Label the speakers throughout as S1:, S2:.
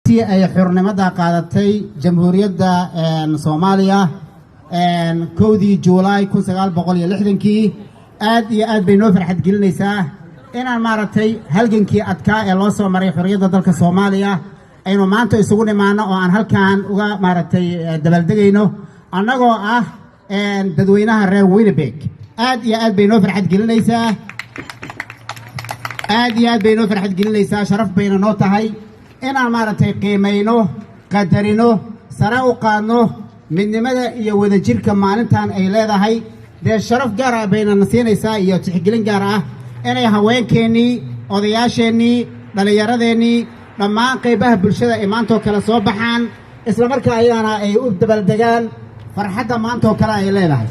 S1: maalintii ay xornimada qaadatay jamhuuriyadda Soomaaliya kowdii Juulaay 1960kii aad iyo aad bay noo farxad gelinaysaa inaan maaragtay halgankii adkaa ee loo soo maray xorriyadda dalka Soomaaliya aynu maanta isugu nimaano oo aan halkaan uga maaragtay dabaaldegayno annagoo ah dadweynaha reer Winnipeg aad iyo aad bay noo farxad gelinaysaa sharaf bayna noo tahay inaan maaragtay qiimayno qadarino sare u qaadno midnimada iyo wadajirka maalintan ay leedahay dee sharaf gaar ah bayna nasiinaysaa iyo tixgelin gaar ah inay haweenkeennii odayaasheennii dhallinyaradeenii dhammaan qaybaha bulshada ay maantoo kale soo baxaan isla markaa ayagana ay u dabaaldegaan farxadda maantoo kale ay leedahay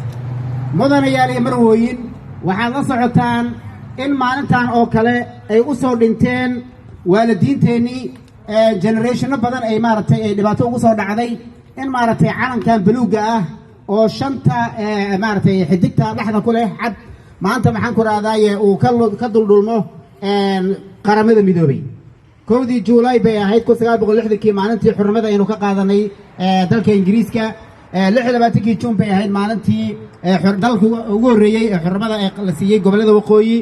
S1: mudanayaal iyo marwooyin waxaad la socotaan in maalintan oo kale ay u soo dhinteen waalidiinteennii generationno badan ay maaragtay ay dhibaato ugu soo dhacday in maaragtay calankan buluugga ah oo shanta maaragtay xidigta dhexda ku leh cad maanta maxaan ku raadaaye uu ka duldhulmo qaramada midoobay kowdii Juulaay bay ahayd 1960kii maalintii xurmada aynu ka qaadanay dalka Ingiriiska 26kii Juun bay ahayd maalintii dalka ugu horeeyay ee xurmada la siiyay gobolada waqooyi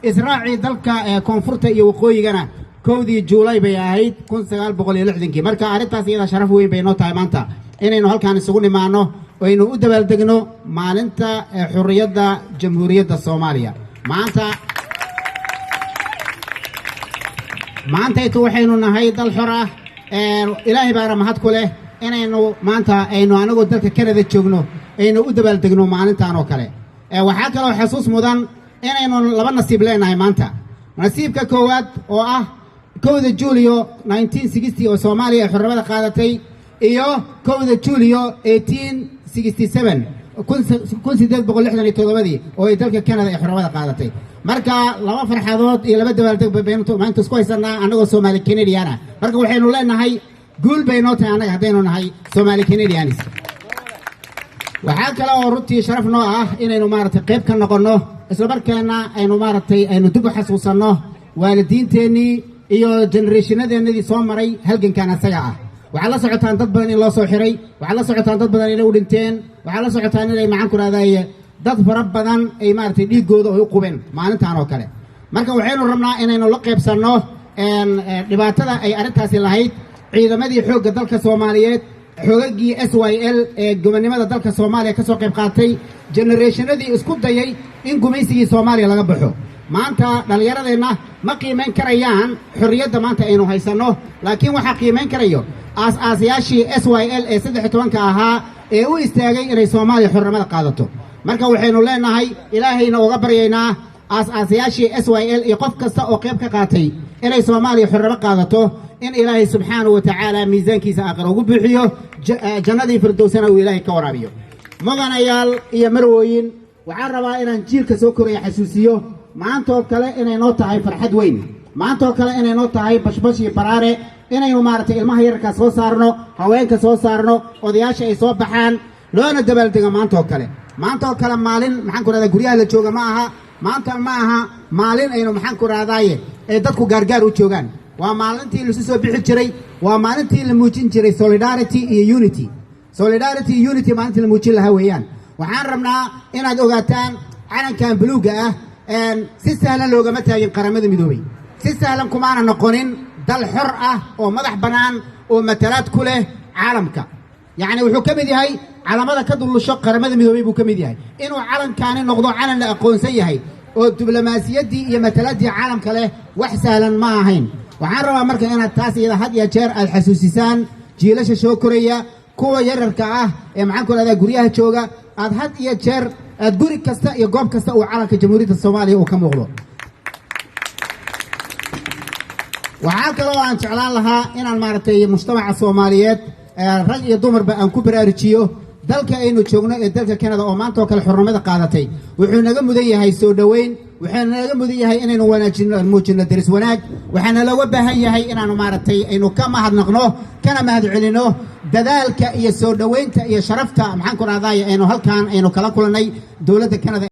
S1: israacii dalka koonfurta iyo waqooyigana kowdii Juulaay bay ahayd 1960kii marka arintaas iyada sharaf weyn bay noo tahay maanta inaynu halkaan isugu nimaano oo aynu u dabaaldegno maalinta xorriyadda jamhuuriyadda Soomaaliya maanta inta waxaynu nahay dal xor ah ilaahay baana mahad ku leh inaynu maanta aynu anagoo dalka Canada joogno aynu u dabaaldegno maalintan oo kale waxaa kaloo xasuus mudan inaynu laba nasiib leenahay maanta nasiibka koowaad oo ah 1 Juulyo 1960 oo Soomaaliya xornimada qaadatay iyo 1 Juulyo 1867 oo ay dalka Canada ay xornimada qaadatay marka laba farxadood iyo laba dabaaldeg baynu maanta isku haysanaa anagoo Soomaali Canadian marka waxaynu leenahay guul baynu tahay anaga hadaynu nahay Soomaali Canadians waxaa kale oo runtii sharaf noo ah inaynu maaragtay qayb ka noqono isla markaana aynu maaragtay aynu dib u xasuusanno waalidiinteennii iyo generationadeennii soo maray halgankan asaga ah waxaa la socotaan dad badan in loo soo xiray waxaa la socotaan dad badan inay u dhinteen waxaa la socotaan inay maxaan ku raadaaye dad fara badan ay maaragtay dhiigooda ay u qubeen maalintan oo kale marka waxaynu rabnaa inaynu la qaybsanno dhibaatada ay arrintaasi lahayd ciidamadii xoogga dalka Soomaaliyeed xoogagii SYL ee gobonimada dalka Soomaaliya ka soo qayb qaatay generationadii isku dayay in gumaysigii Soomaaliya laga baxo maanta dhalinyaradeenna ma qiimeyn karayaan xorriyadda maanta aynu haysanno laakiin waxaa qiimeyn karayo aas-aasayaashii SYL ee 13 ahaa ee u istaagay inay Soomaaliya xornimada qaadato marka waxaynu leenahay ilaahayna uga baryaynaa aas-aasayaashii SYL iyo qof kasta oo qayb ka qaatay inay Soomaaliya xornimo qaadato in ilaahay subxaanahu wa tacaala miisaankiisa aakhir ugu bixiyo jannadii firdowsana uu ilaahay ka waraabiyo mudanayaal iyo marwooyin waxaan rabaa inaan jiilka soo koraya xasuusiyo maantoo kale inay noo tahay farxad weyn maantoo kale inay noo tahay bashbash iyo baraare inaynu maaragtay ilmaha yararka soo saarno haweenka soo saarno odayaasha ay soo baxaan loona dabaaldego maantoo kale maalin maxaan ku radaa guryaha la jooga ma aha maanta ma aha maalin aynu maxaan ku raadaaye ee dadku gaargaar u joogaan waa maalintii la soo bixi jiray waa maalintii la muujin jiray solidarity iyo unity maalintii la muujin lahaa weeyaan waxaan rabnaa inaad ogaataan calankan buluugga ah si sahlan loogama taagin qaramada midoobay si sahlan kumaana noqonin dal xor ah oo madax bannaan oo matalaad ku leh caalamka yacni wuxuu ka mid yahay calamada ka dullusho qaramada midoobay buu ka mid yahay inuu calankaani noqdo calan la aqoonsan yahay oo diblomaasiyaddii iyo matalaadii caalamka leh wax sahlan ma ahayn waxaan rabaa marka inaad taas iyada had iyo jeer aad xasuusisaan jiilasha soo koraya kuwa yararka ah ee maxaan ku radaa guryaha jooga aad had iyo jeer aad guri kasta iyo goob kasta uu calanka jamhuuriyadda Soomaaliya uu ka muuqdo waxaa kaloo aan jeclaan lahaa inaan maaragtay mujtamaca Soomaaliyeed rag iyo dumarba aan ku baraarujiyo dalka aynu joogno ee dalka Canada oo maanta oo kale xornimada qaadatay wuxuu naga mudan yahay soo dhaweyn waxaan naga mudan yahay inaynu wanaajino muujino daris wanaag waxaana looga baahan yahay inaanu maaragtay aynu ka mahadnaqno kana mahadcelino dadaalka iyo soo dhaweynta iyo sharafta maxaan ku raadaaye aynu halkaan aynu kala kulanay dawladda Canada